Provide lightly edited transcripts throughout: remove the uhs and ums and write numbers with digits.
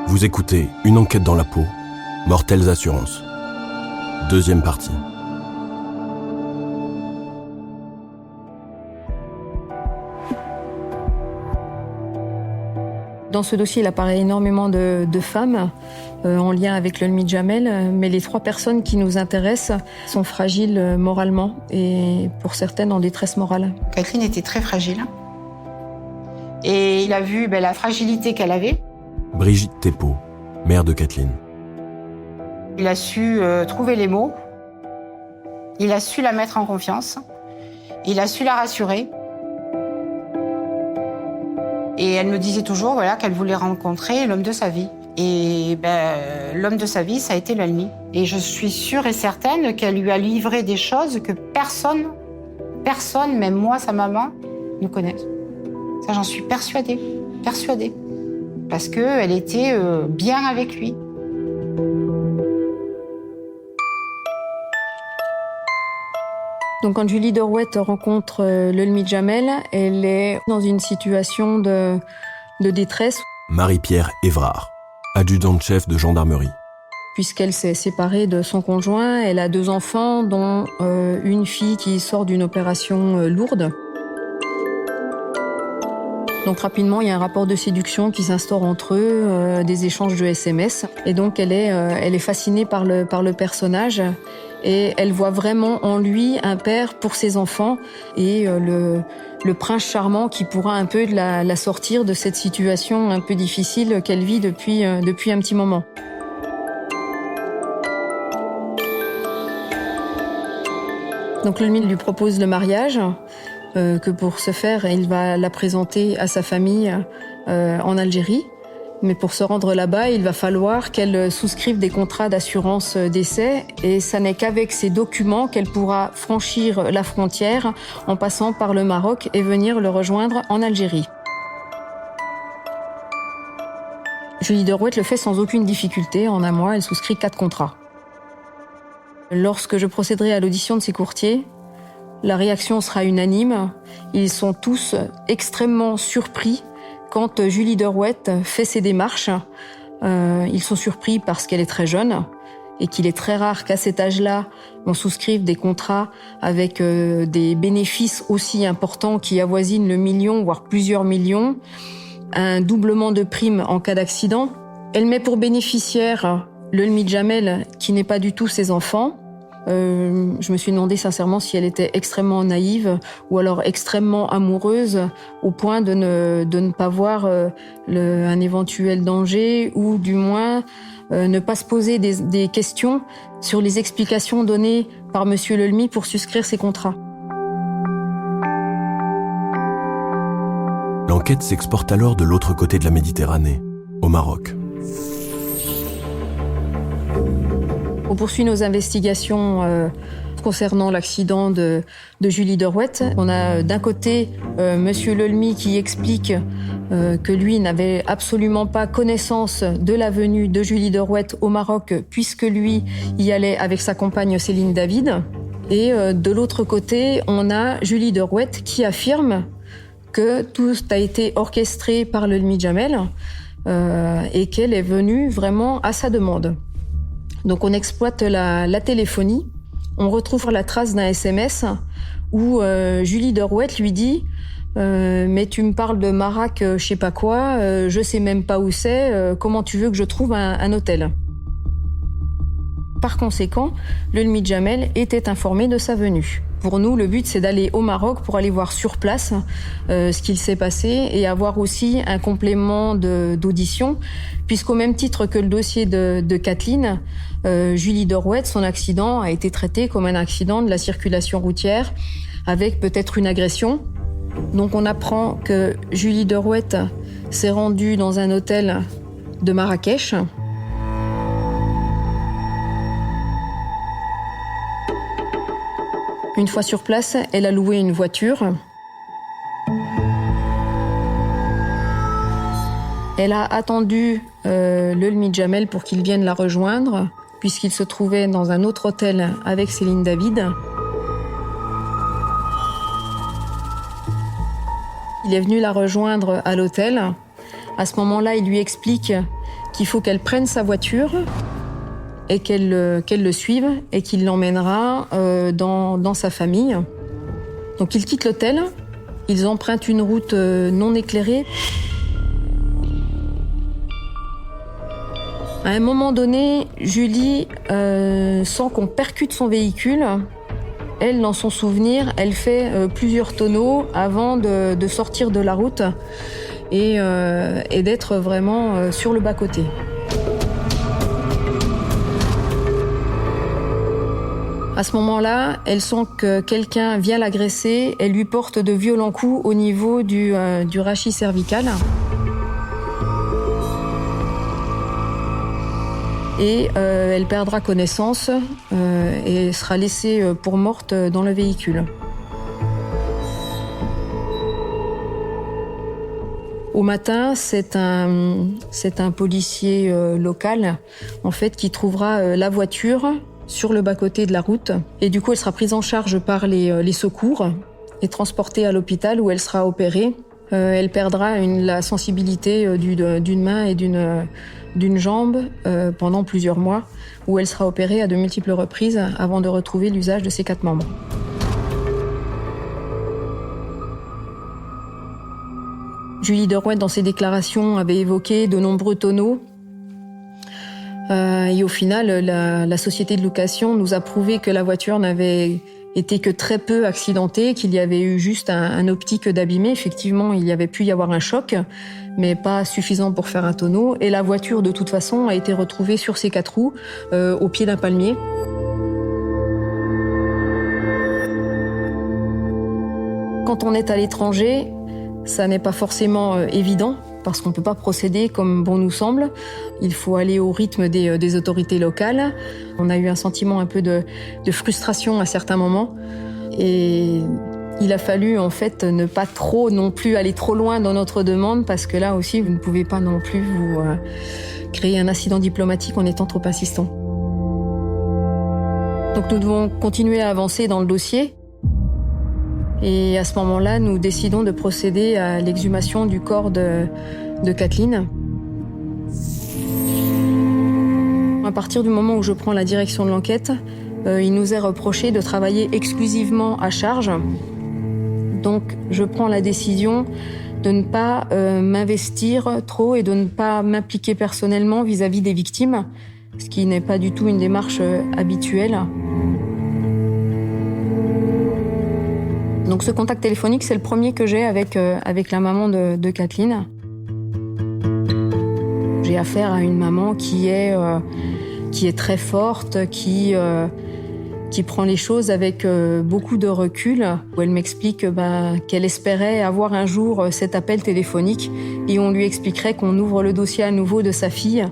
Vous écoutez Une enquête dans la peau, Mortelles Assurances. Deuxième partie. Dans ce dossier, il apparaît énormément de femmes en lien avec Lolmy Djamel, mais les 3 personnes qui nous intéressent sont fragiles moralement et pour certaines en détresse morale. Kathleen était très fragile et il a vu la fragilité qu'elle avait. Brigitte Thépeau, mère de Kathleen. Il a su trouver les mots, il a su la mettre en confiance, il a su la rassurer. Et elle me disait toujours qu'elle voulait rencontrer l'homme de sa vie. Et l'homme de sa vie, ça a été Lolmy. Et je suis sûre et certaine qu'elle lui a livré des choses que personne, même moi, sa maman, ne connaît. Ça, j'en suis persuadée. Parce qu'elle était bien avec lui. Donc quand Julie Derouet rencontre Lolmy Djamel, elle est dans une situation de détresse. Marie-Pierre Évrard, adjudante-chef de gendarmerie. Puisqu'elle s'est séparée de son conjoint, elle a 2 enfants, dont une fille qui sort d'une opération lourde. Donc rapidement, il y a un rapport de séduction qui s'instaure entre eux, des échanges de SMS. Et donc elle est fascinée par le personnage. Et elle voit vraiment en lui un père pour ses enfants et le prince charmant qui pourra un peu la sortir de cette situation un peu difficile qu'elle vit depuis un petit moment. Donc Lolmy lui propose le mariage, que pour ce faire, il va la présenter à sa famille en Algérie. Mais pour se rendre là-bas, il va falloir qu'elle souscrive des contrats d'assurance décès et ça n'est qu'avec ces documents qu'elle pourra franchir la frontière en passant par le Maroc et venir le rejoindre en Algérie. Julie Derouet le fait sans aucune difficulté. En un mois, elle souscrit 4 contrats. Lorsque je procéderai à l'audition de ces courtiers, la réaction sera unanime. Ils sont tous extrêmement surpris quand Julie Derouet fait ses démarches. Ils sont surpris parce qu'elle est très jeune et qu'il est très rare qu'à cet âge-là, on souscrive des contrats avec des bénéfices aussi importants qui avoisinent le million, voire plusieurs millions, un doublement de primes en cas d'accident. Elle met pour bénéficiaire Lolmy Djamel, qui n'est pas du tout ses enfants. Je me suis demandé sincèrement si elle était extrêmement naïve ou alors extrêmement amoureuse au point de ne pas voir un éventuel danger ou du moins ne pas se poser des questions sur les explications données par Monsieur Lolmy pour souscrire ces contrats. L'enquête s'exporte alors de l'autre côté de la Méditerranée, au Maroc. On poursuit nos investigations concernant l'accident de Julie Derouet. On a d'un côté Monsieur Lolmy qui explique que lui n'avait absolument pas connaissance de la venue de Julie Derouet au Maroc puisque lui y allait avec sa compagne Céline David. Et de l'autre côté, on a Julie Derouet qui affirme que tout a été orchestré par Lolmy Djamel et qu'elle est venue vraiment à sa demande. Donc on exploite la téléphonie. On retrouve la trace d'un SMS où Julie Derouet lui dit mais tu me parles de Marac, je sais pas quoi, je sais même pas où c'est, comment tu veux que je trouve un hôtel ? Par conséquent, Lolmy Djamel était informé de sa venue. Pour nous, le but, c'est d'aller au Maroc pour aller voir sur place ce qu'il s'est passé et avoir aussi un complément d'audition, puisqu'au même titre que le dossier de Kathleen, Julie Derouet, son accident a été traité comme un accident de la circulation routière avec peut-être une agression. Donc on apprend que Julie Derouet s'est rendue dans un hôtel de Marrakech. Une fois sur place, elle a loué une voiture. Elle a attendu Lolmy Djamel pour qu'il vienne la rejoindre, puisqu'il se trouvait dans un autre hôtel avec Céline David. Il est venu la rejoindre à l'hôtel. À ce moment-là, il lui explique qu'il faut qu'elle prenne sa voiture et qu'elle le suive et qu'il l'emmènera dans sa famille. Donc ils quittent l'hôtel, ils empruntent une route non éclairée. À un moment donné, Julie sent qu'on percute son véhicule. Elle, dans son souvenir, elle fait plusieurs tonneaux avant de sortir de la route et d'être vraiment sur le bas-côté. À ce moment-là, elle sent que quelqu'un vient l'agresser. Elle lui porte de violents coups au niveau du rachis cervical. Et elle perdra connaissance et sera laissée pour morte dans le véhicule. Au matin, c'est un policier local en fait qui trouvera la voiture sur le bas-côté de la route. Et du coup, elle sera prise en charge par les secours et transportée à l'hôpital où elle sera opérée. Elle perdra la sensibilité d'une main et d'une jambe pendant plusieurs mois, où elle sera opérée à de multiples reprises avant de retrouver l'usage de ses 4 membres. Julie Derouet, dans ses déclarations, avait évoqué de nombreux tonneaux. Et au final, la société de location nous a prouvé que la voiture n'avait été que très peu accidentée, qu'il y avait eu juste un optique d'abîmer. Effectivement, il y avait pu y avoir un choc, mais pas suffisant pour faire un tonneau. Et la voiture, de toute façon, a été retrouvée sur ses 4 roues, au pied d'un palmier. Quand on est à l'étranger, ça n'est pas forcément évident, parce qu'on ne peut pas procéder comme bon nous semble. Il faut aller au rythme des autorités locales. On a eu un sentiment un peu de frustration à certains moments. Et il a fallu en fait ne pas trop non plus aller trop loin dans notre demande, parce que là aussi, vous ne pouvez pas non plus vous créer un incident diplomatique en étant trop insistant. Donc nous devons continuer à avancer dans le dossier. Et à ce moment-là, nous décidons de procéder à l'exhumation du corps de Kathleen. À partir du moment où je prends la direction de l'enquête, il nous est reproché de travailler exclusivement à charge. Donc, je prends la décision de ne pas m'investir trop et de ne pas m'impliquer personnellement vis-à-vis des victimes, ce qui n'est pas du tout une démarche habituelle. Donc ce contact téléphonique, c'est le premier que j'ai avec la maman de Kathleen. J'ai affaire à une maman qui est très forte, qui prend les choses avec beaucoup de recul. Où elle m'explique qu'elle espérait avoir un jour cet appel téléphonique et on lui expliquerait qu'on ouvre le dossier à nouveau de sa fille.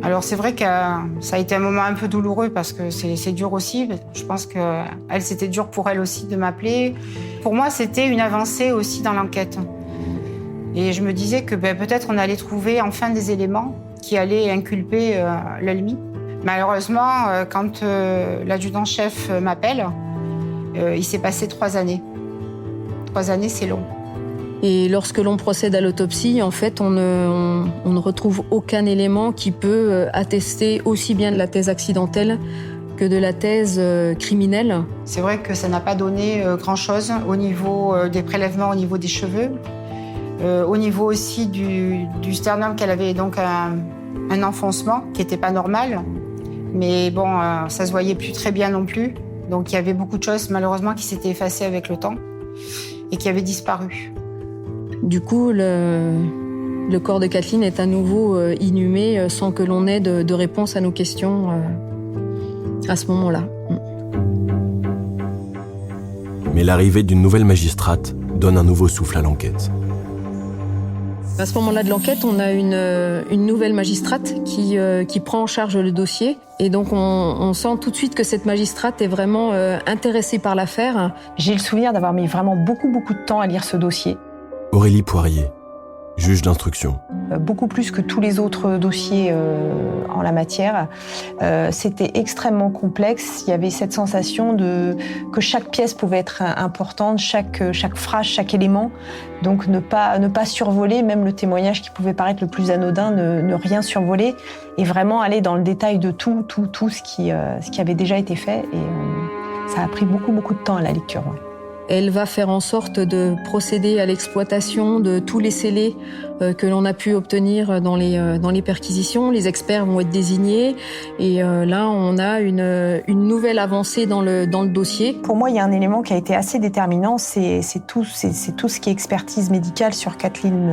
Alors c'est vrai que ça a été un moment un peu douloureux parce que c'est dur aussi. Je pense que c'était dur pour elle aussi de m'appeler. Pour moi, c'était une avancée aussi dans l'enquête. Et je me disais que peut-être on allait trouver enfin des éléments qui allaient inculper l'Almi. Malheureusement, quand l'adjudant-chef m'appelle, il s'est passé 3 années. 3 années, c'est long. Et lorsque l'on procède à l'autopsie, en fait, on ne retrouve aucun élément qui peut attester aussi bien de la thèse accidentelle que de la thèse criminelle. C'est vrai que ça n'a pas donné grand-chose au niveau des prélèvements, au niveau des cheveux, au niveau aussi du sternum, qu'elle avait donc un enfoncement qui n'était pas normal. Mais bon, ça se voyait plus très bien non plus. Donc il y avait beaucoup de choses, malheureusement, qui s'étaient effacées avec le temps et qui avaient disparu. Du coup, le corps de Kathleen est à nouveau inhumé sans que l'on ait de réponse à nos questions à ce moment-là. Mais l'arrivée d'une nouvelle magistrate donne un nouveau souffle à l'enquête. À ce moment-là de l'enquête, on a une nouvelle magistrate qui prend en charge le dossier. Et donc, on sent tout de suite que cette magistrate est vraiment intéressée par l'affaire. J'ai le souvenir d'avoir mis vraiment beaucoup de temps à lire ce dossier. Aurélie Poirier, juge d'instruction. Beaucoup plus que tous les autres dossiers en la matière. C'était extrêmement complexe. Il y avait cette sensation que chaque pièce pouvait être importante, chaque phrase, chaque élément. Donc ne pas survoler, même le témoignage qui pouvait paraître le plus anodin, ne rien survoler et vraiment aller dans le détail de tout ce qui avait déjà été fait. Et ça a pris beaucoup de temps à la lecture. Ouais. Elle va faire en sorte de procéder à l'exploitation de tous les scellés que l'on a pu obtenir dans les perquisitions. Les experts vont être désignés et là, on a une nouvelle avancée dans le dossier. Pour moi, il y a un élément qui a été assez déterminant, c'est tout ce qui est expertise médicale sur Kathleen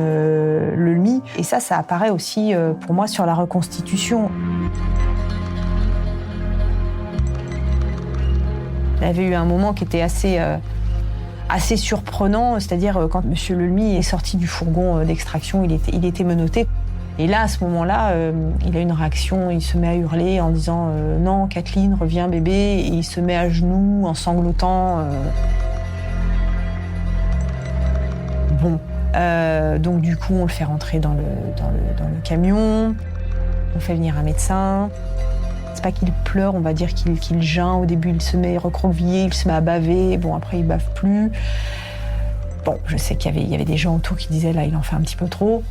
Lelmy. Et ça apparaît aussi pour moi sur la reconstitution. Il y avait eu un moment qui était assez surprenant, c'est-à-dire quand M. Lelmy est sorti du fourgon d'extraction, il était menotté. Et là, à ce moment-là, il a une réaction, il se met à hurler en disant « Non, Kathleen, reviens bébé », et il se met à genoux en sanglotant. Bon, donc du coup, on le fait rentrer dans le camion, on fait venir un médecin. C'est pas qu'il pleure, on va dire qu'il geint. Au début, il se met recroquevillé, il se met à baver. Bon, après, il bave plus. Bon, je sais qu'il y avait des gens autour qui disaient, là, il en fait un petit peu trop.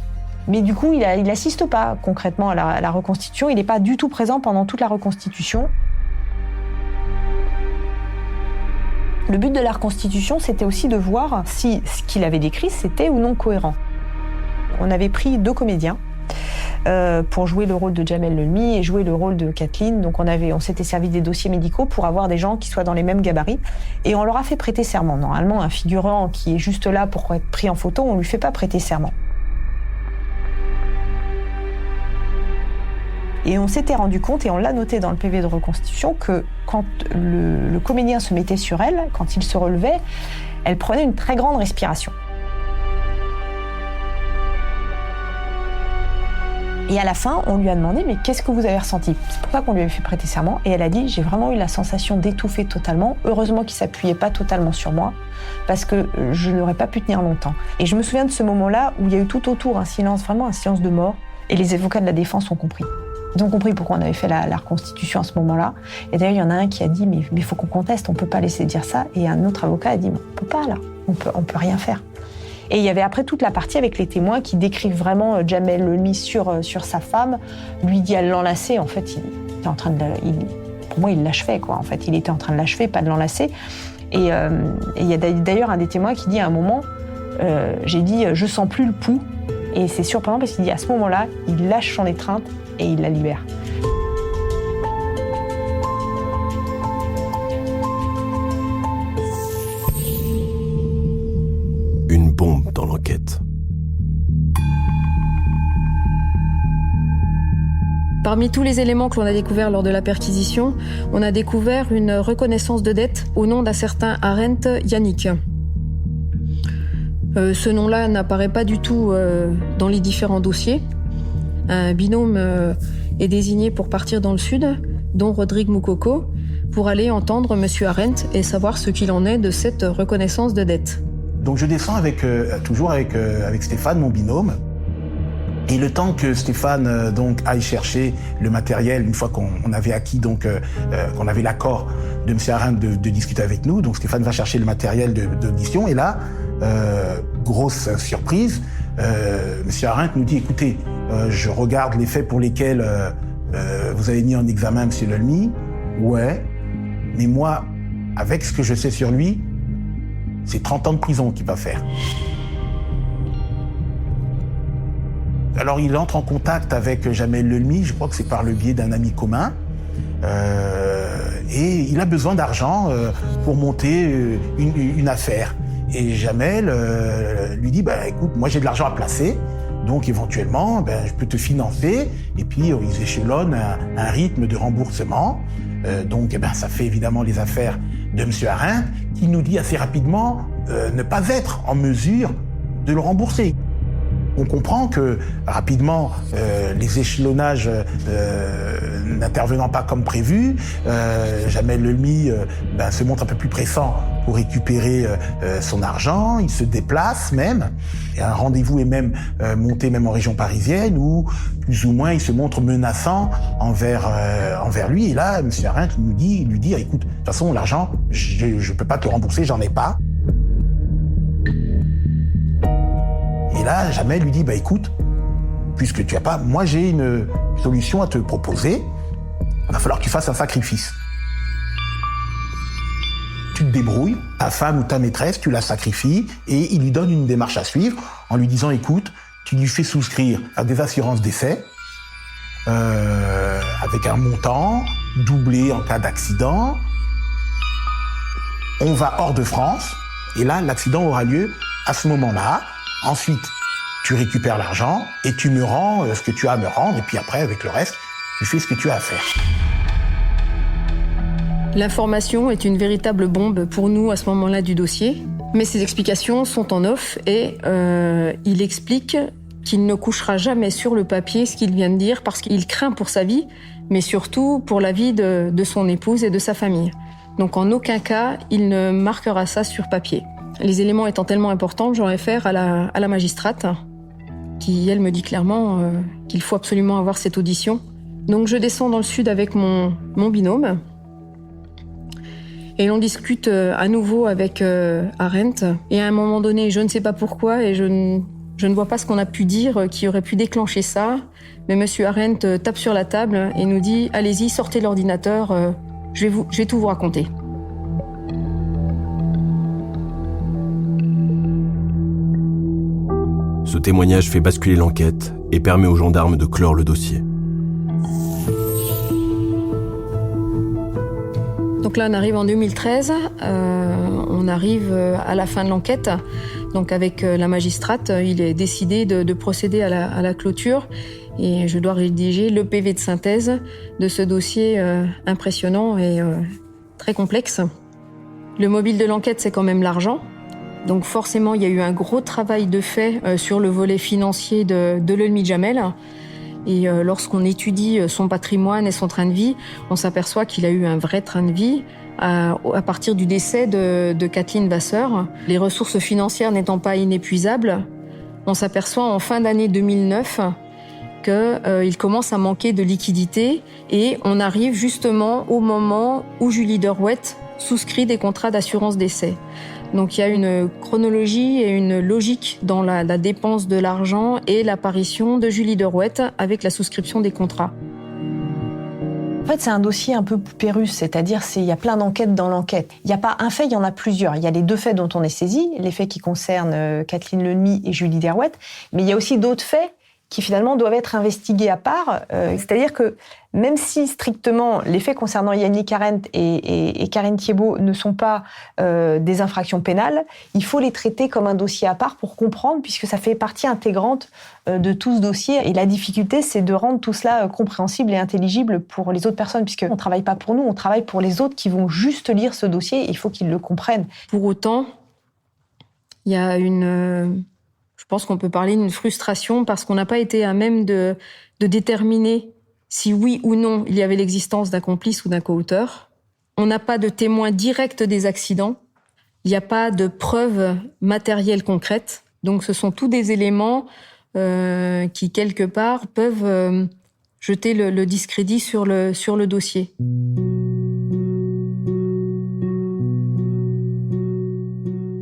Mais du coup, il n'assiste pas concrètement à la reconstitution. Il n'est pas du tout présent pendant toute la reconstitution. Le but de la reconstitution, c'était aussi de voir si ce qu'il avait décrit, c'était ou non cohérent. On avait pris 2 comédiens pour jouer le rôle de Jamel Lelmy et jouer le rôle de Kathleen. Donc on s'était servi des dossiers médicaux pour avoir des gens qui soient dans les mêmes gabarits. Et on leur a fait prêter serment. Normalement, un figurant qui est juste là pour être pris en photo, on ne lui fait pas prêter serment. Et on s'était rendu compte, et on l'a noté dans le PV de reconstitution, que quand le comédien se mettait sur elle, quand il se relevait, elle prenait une très grande respiration. Et à la fin, on lui a demandé « Mais qu'est-ce que vous avez ressenti ?» C'est pour ça qu'on lui avait fait prêter serment. Et elle a dit « J'ai vraiment eu la sensation d'étouffer totalement. Heureusement qu'il ne s'appuyait pas totalement sur moi, parce que je n'aurais pas pu tenir longtemps. » Et je me souviens de ce moment-là où il y a eu tout autour un silence, vraiment un silence de mort. Et les avocats de la défense ont compris. Ils ont compris pourquoi on avait fait la reconstitution à ce moment-là. Et d'ailleurs, il y en a un qui a dit « Mais il faut qu'on conteste, on ne peut pas laisser dire ça. » Et un autre avocat a dit « On ne peut pas là, on peut rien faire. » Et il y avait après toute la partie avec les témoins qui décrivent vraiment Jamel Lelmy sur sa femme. Lui dit à l'enlacer. En fait, il était en train pour moi, il l'achevait, quoi. En fait, il était en train de l'achever, pas de l'enlacer. Et il y a d'ailleurs un des témoins qui dit à un moment, j'ai dit, je sens plus le pouls. Et c'est surprenant parce qu'il dit à ce moment-là, il lâche son étreinte et il la libère. Une bombe dans l'enquête. Parmi tous les éléments que l'on a découverts lors de la perquisition, on a découvert une reconnaissance de dette au nom d'un certain Arendt Yannick. Ce nom-là n'apparaît pas du tout dans les différents dossiers. Un binôme est désigné pour partir dans le sud, dont Rodrigue Moukoko, pour aller entendre M. Arendt et savoir ce qu'il en est de cette reconnaissance de dette. Donc je descends toujours avec Stéphane, mon binôme. Et le temps que Stéphane donc aille chercher le matériel, une fois qu'on avait acquis qu'on avait l'accord de M. Arendt de discuter avec nous, donc Stéphane va chercher le matériel d'audition. Et là, grosse surprise, M. Arendt nous dit écoutez, je regarde les faits pour lesquels vous avez mis en examen M. Lelmy. Ouais, mais moi, avec ce que je sais sur lui, c'est 30 ans de prison qu'il va faire. Alors il entre en contact avec Jamel Lelmy, je crois que c'est par le biais d'un ami commun, et il a besoin d'argent pour monter une affaire. Et Jamel lui dit écoute, moi j'ai de l'argent à placer, donc éventuellement je peux te financer, et puis ils échelonnent un rythme de remboursement. Donc ça fait évidemment les affaires de M. Arendt, qui nous dit assez rapidement ne pas être en mesure de le rembourser. On comprend que rapidement, les échelonnages n'intervenant pas comme prévu, Jamel Lelmi se montre un peu plus pressant pour récupérer son argent. Il se déplace même. Et un rendez-vous est même monté même en région parisienne où plus ou moins il se montre menaçant envers lui. Et là, M. Arendt lui dit, écoute, de toute façon, l'argent, je peux pas te rembourser, j'en ai pas. Et là, Jamel lui dit, écoute, puisque tu as pas, moi j'ai une solution à te proposer. Il va falloir que tu fasses un sacrifice. Tu te débrouilles, ta femme ou ta maîtresse, tu la sacrifies et il lui donne une démarche à suivre en lui disant, écoute, tu lui fais souscrire à des assurances décès avec un montant doublé en cas d'accident. On va hors de France et là, l'accident aura lieu à ce moment-là. Ensuite, tu récupères l'argent et tu me rends ce que tu as à me rendre et puis après, avec le reste, tu fais ce que tu as à faire. L'information est une véritable bombe pour nous à ce moment-là du dossier, mais ses explications sont en off et il explique qu'il ne couchera jamais sur le papier ce qu'il vient de dire parce qu'il craint pour sa vie, mais surtout pour la vie de son épouse et de sa famille. Donc en aucun cas, il ne marquera ça sur papier. Les éléments étant tellement importants, j'en réfère à la magistrate qui, elle, me dit clairement qu'il faut absolument avoir cette audition. Donc je descends dans le sud avec mon binôme. Et l'on discute à nouveau avec Arendt. Et à un moment donné, je ne sais pas pourquoi, et je ne vois pas ce qu'on a pu dire qui aurait pu déclencher ça. Mais Monsieur Arendt tape sur la table et nous dit « Allez-y, sortez l'ordinateur, je vais tout vous raconter ». Ce témoignage fait basculer l'enquête et permet aux gendarmes de clore le dossier. Donc là, on arrive en 2013, on arrive à la fin de l'enquête. Donc avec la magistrate, il est décidé de procéder à la clôture et je dois rédiger le PV de synthèse de ce dossier impressionnant et très complexe. Le mobile de l'enquête, c'est quand même l'argent. Donc forcément, il y a eu un gros travail de fait sur le volet financier de Lelmi Jamel. Et lorsqu'on étudie son patrimoine et son train de vie, on s'aperçoit qu'il a eu un vrai train de vie à partir du décès de Kathleen Vasseur. Les ressources financières n'étant pas inépuisables, on s'aperçoit en fin d'année 2009 qu'il commence à manquer de liquidités et on arrive justement au moment où Julie Derouet souscrit des contrats d'assurance décès. Donc il y a une chronologie et une logique dans la dépense de l'argent et l'apparition de Julie Derouet avec la souscription des contrats. En fait, c'est un dossier un peu poupée russe, c'est-à-dire il y a plein d'enquêtes dans l'enquête. Il n'y a pas un fait, il y en a plusieurs. Il y a les deux faits dont on est saisi, les faits qui concernent Kathleen Lelmi et Julie Derouet, mais il y a aussi d'autres faits qui finalement doivent être investigués à part. C'est-à-dire que même si strictement les faits concernant Yannick Arendt et Karine Thiébaut ne sont pas des infractions pénales, il faut les traiter comme un dossier à part pour comprendre, puisque ça fait partie intégrante de tout ce dossier. Et la difficulté, c'est de rendre tout cela compréhensible et intelligible pour les autres personnes, puisqu'on ne travaille pas pour nous, on travaille pour les autres qui vont juste lire ce dossier, et il faut qu'ils le comprennent. Pour autant, il y a je pense qu'on peut parler d'une frustration parce qu'on n'a pas été à même de déterminer si oui ou non il y avait l'existence d'un complice ou d'un coauteur. On n'a pas de témoin direct des accidents. Il n'y a pas de preuves matérielles concrètes. Donc ce sont tous des éléments qui, quelque part, peuvent jeter le discrédit sur le dossier.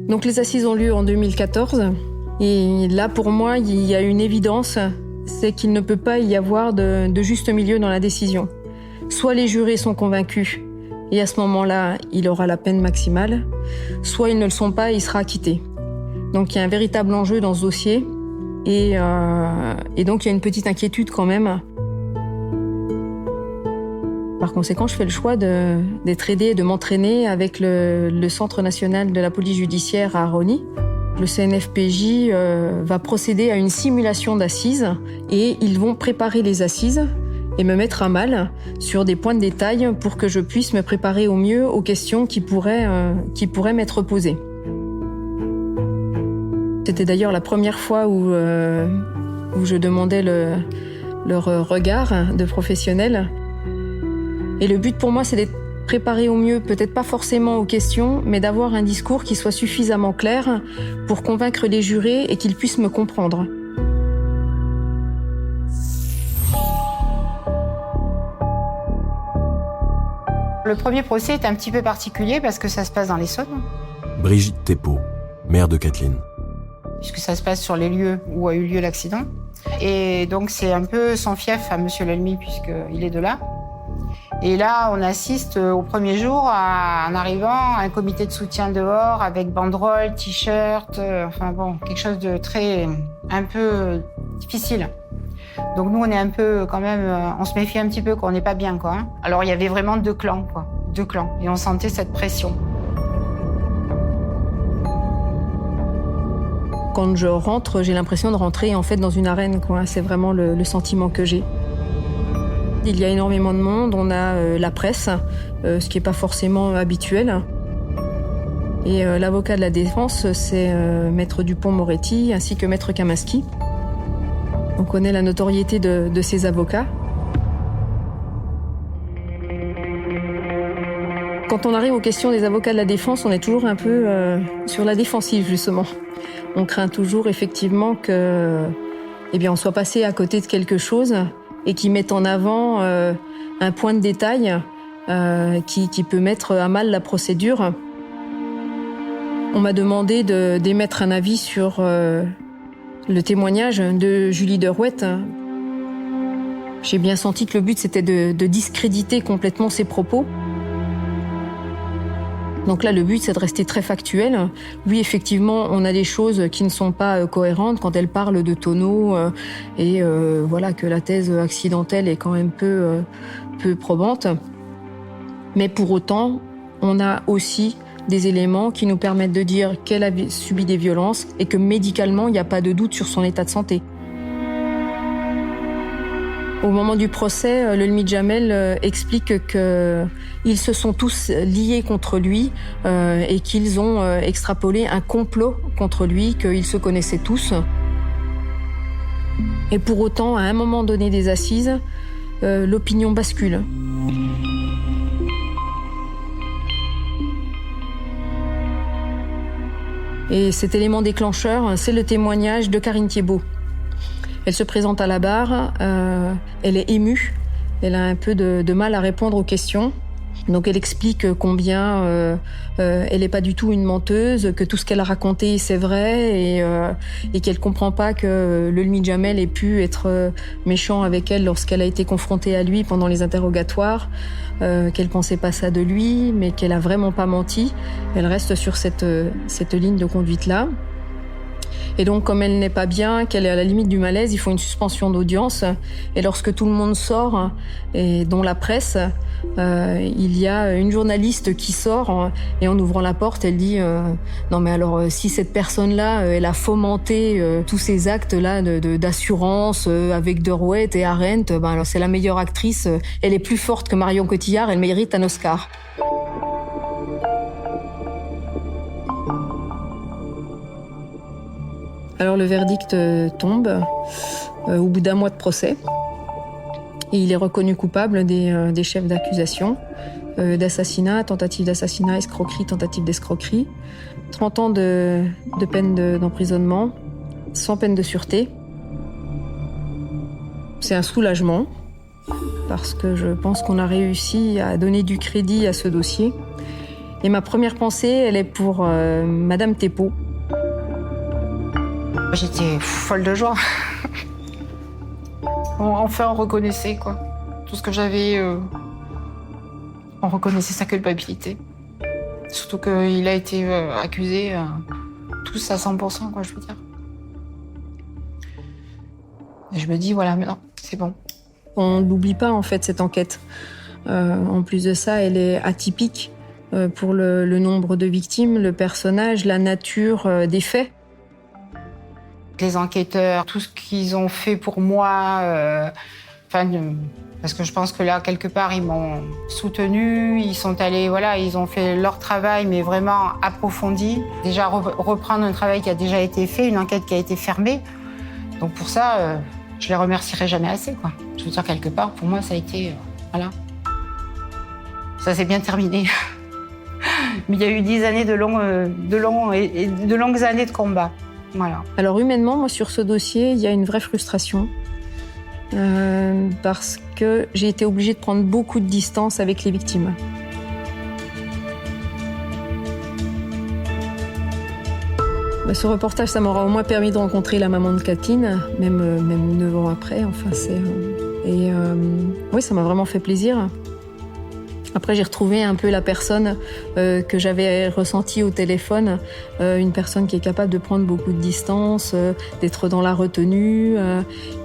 Donc les assises ont lieu en 2014. Et là, pour moi, il y a une évidence, c'est qu'il ne peut pas y avoir de juste milieu dans la décision. Soit les jurés sont convaincus, et à ce moment-là, il aura la peine maximale, soit ils ne le sont pas et il sera acquitté. Donc il y a un véritable enjeu dans ce dossier, et donc il y a une petite inquiétude quand même. Par conséquent, je fais le choix d'être aidée et de m'entraîner avec le Centre national de la police judiciaire à Rosny. Le CNFPJ va procéder à une simulation d'assises et ils vont préparer les assises et me mettre à mal sur des points de détail pour que je puisse me préparer au mieux aux questions qui pourraient m'être posées. C'était d'ailleurs la première fois où je demandais leur regard de professionnel. Et le but pour moi, c'est d'être préparé au mieux, peut-être pas forcément aux questions, mais d'avoir un discours qui soit suffisamment clair pour convaincre les jurés et qu'ils puissent me comprendre. Le premier procès est un petit peu particulier parce que ça se passe dans l'Essonne. Brigitte Thépeau, mère de Kathleen. Puisque ça se passe sur les lieux où a eu lieu l'accident. Et donc c'est un peu son fief à Monsieur Lelmy puisqu'il est de là. Et là, on assiste au premier jour, en arrivant, à un comité de soutien dehors avec banderoles, t-shirts, enfin bon, quelque chose de un peu difficile. Donc nous, on est un peu quand même, on se méfie un petit peu, qu'on n'est pas bien, quoi. Alors il y avait vraiment deux clans, et on sentait cette pression. Quand je rentre, j'ai l'impression de rentrer en fait dans une arène, quoi. C'est vraiment le sentiment que j'ai. Il y a énormément de monde, on a la presse, ce qui n'est pas forcément habituel. Et l'avocat de la défense, c'est Maître Dupont-Moretti ainsi que Maître Kaminski. On connaît la notoriété de ces avocats. Quand on arrive aux questions des avocats de la défense, on est toujours un peu sur la défensive, justement. On craint toujours effectivement que, on soit passé à côté de quelque chose et qui mettent en avant un point de détail qui peut mettre à mal la procédure. On m'a demandé d'émettre un avis sur le témoignage de Julie Derouet. J'ai bien senti que le but, c'était de discréditer complètement ses propos. Donc là, le but, c'est de rester très factuel. Oui, effectivement, on a des choses qui ne sont pas cohérentes quand elle parle de tonneaux et voilà que la thèse accidentelle est quand même peu probante. Mais pour autant, on a aussi des éléments qui nous permettent de dire qu'elle a subi des violences et que médicalement, il n'y a pas de doute sur son état de santé. Au moment du procès, Lelmy Djamel explique qu'ils se sont tous liés contre lui et qu'ils ont extrapolé un complot contre lui, qu'ils se connaissaient tous. Et pour autant, à un moment donné des assises, l'opinion bascule. Et cet élément déclencheur, c'est le témoignage de Karine Thiébaut. Elle se présente à la barre, elle est émue, elle a un peu de mal à répondre aux questions. Donc elle explique combien elle n'est pas du tout une menteuse, que tout ce qu'elle a raconté c'est vrai et qu'elle comprend pas que Lelmy Djamel ait pu être méchant avec elle lorsqu'elle a été confrontée à lui pendant les interrogatoires, qu'elle pensait pas ça de lui, mais qu'elle a vraiment pas menti. Elle reste sur cette ligne de conduite-là. Et donc, comme elle n'est pas bien, qu'elle est à la limite du malaise, il faut une suspension d'audience. Et lorsque tout le monde sort, et dont la presse, il y a une journaliste qui sort et en ouvrant la porte, elle dit non mais alors si cette personne-là, elle a fomenté tous ces actes-là d'assurance avec Derouet et Arendt, ben alors c'est la meilleure actrice, elle est plus forte que Marion Cotillard, elle mérite un Oscar. Alors le verdict tombe au bout d'un mois de procès et il est reconnu coupable des chefs d'accusation d'assassinat, tentative d'assassinat, escroquerie, tentative d'escroquerie, 30 ans de peine d'emprisonnement, sans peine de sûreté. C'est un soulagement parce que je pense qu'on a réussi à donner du crédit à ce dossier. Et ma première pensée, elle est pour Madame Thépeau. J'étais folle de joie. Enfin, on reconnaissait, quoi. Tout ce que j'avais... On reconnaissait sa culpabilité. Surtout qu'il a été accusé tous à 100%, quoi, je veux dire. Et je me dis, voilà, maintenant, c'est bon. On n'oublie pas, en fait, cette enquête. En plus de ça, elle est atypique pour le nombre de victimes, le personnage, la nature des faits. Les enquêteurs, tout ce qu'ils ont fait pour moi, Enfin, parce que je pense que là, quelque part, ils m'ont soutenue, ils sont allés, voilà, ils ont fait leur travail, mais vraiment approfondi. Déjà, reprendre un travail qui a déjà été fait, une enquête qui a été fermée. Donc pour ça, je les remercierai jamais assez, quoi. Je veux dire, quelque part, pour moi, ça a été, voilà. Ça s'est bien terminé. Mais il y a eu 10 années de longues années de combat. Voilà. Alors humainement, moi, sur ce dossier, il y a une vraie frustration. Parce que j'ai été obligée de prendre beaucoup de distance avec les victimes. Ce reportage, ça m'aura au moins permis de rencontrer la maman de Kathleen, même 9 ans après. Enfin, oui, ça m'a vraiment fait plaisir. Après, j'ai retrouvé un peu la personne que j'avais ressentie au téléphone, une personne qui est capable de prendre beaucoup de distance, d'être dans la retenue,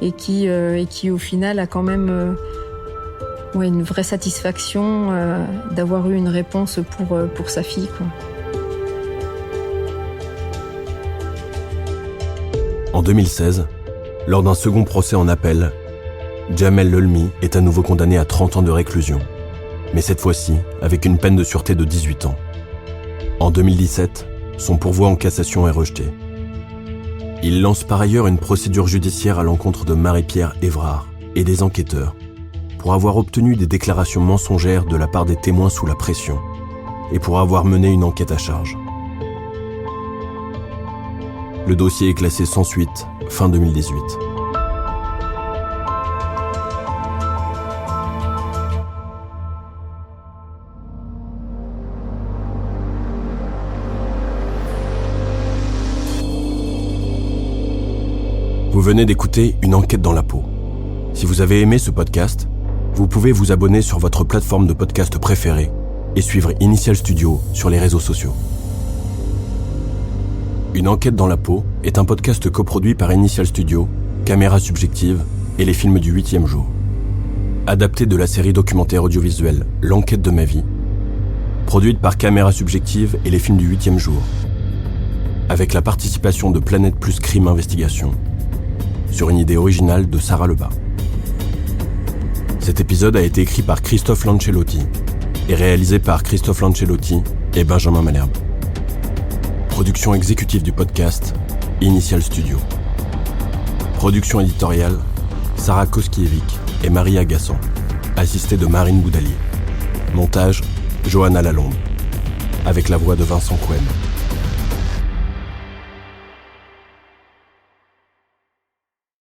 et qui au final a quand même une vraie satisfaction d'avoir eu une réponse pour sa fille, quoi. En 2016, lors d'un second procès en appel, Jamel Lelmi est à nouveau condamné à 30 ans de réclusion, mais cette fois-ci avec une peine de sûreté de 18 ans. En 2017, son pourvoi en cassation est rejeté. Il lance par ailleurs une procédure judiciaire à l'encontre de Marie-Pierre Évrard et des enquêteurs pour avoir obtenu des déclarations mensongères de la part des témoins sous la pression et pour avoir mené une enquête à charge. Le dossier est classé sans suite, fin 2018. Vous venez d'écouter Une enquête dans la peau. Si vous avez aimé ce podcast, vous pouvez vous abonner sur votre plateforme de podcast préférée et suivre Initial Studio sur les réseaux sociaux. Une enquête dans la peau est un podcast coproduit par Initial Studio, Caméra Subjective et les films du 8e jour. Adapté de la série documentaire audiovisuelle L'enquête de ma vie, produite par Caméra Subjective et les films du 8e jour, avec la participation de Planète Plus Crime Investigation, sur une idée originale de Sarah Lebas. Cet épisode a été écrit par Christophe Lancellotti et réalisé par Christophe Lancellotti et Benjamin Malherbe. Production exécutive du podcast, Initial Studio. Production éditoriale, Sarah Koskiewicz et Maria Gassan, assistée de Marine Boudalier. Montage, Johanna Lalonde, avec la voix de Vincent Cohen.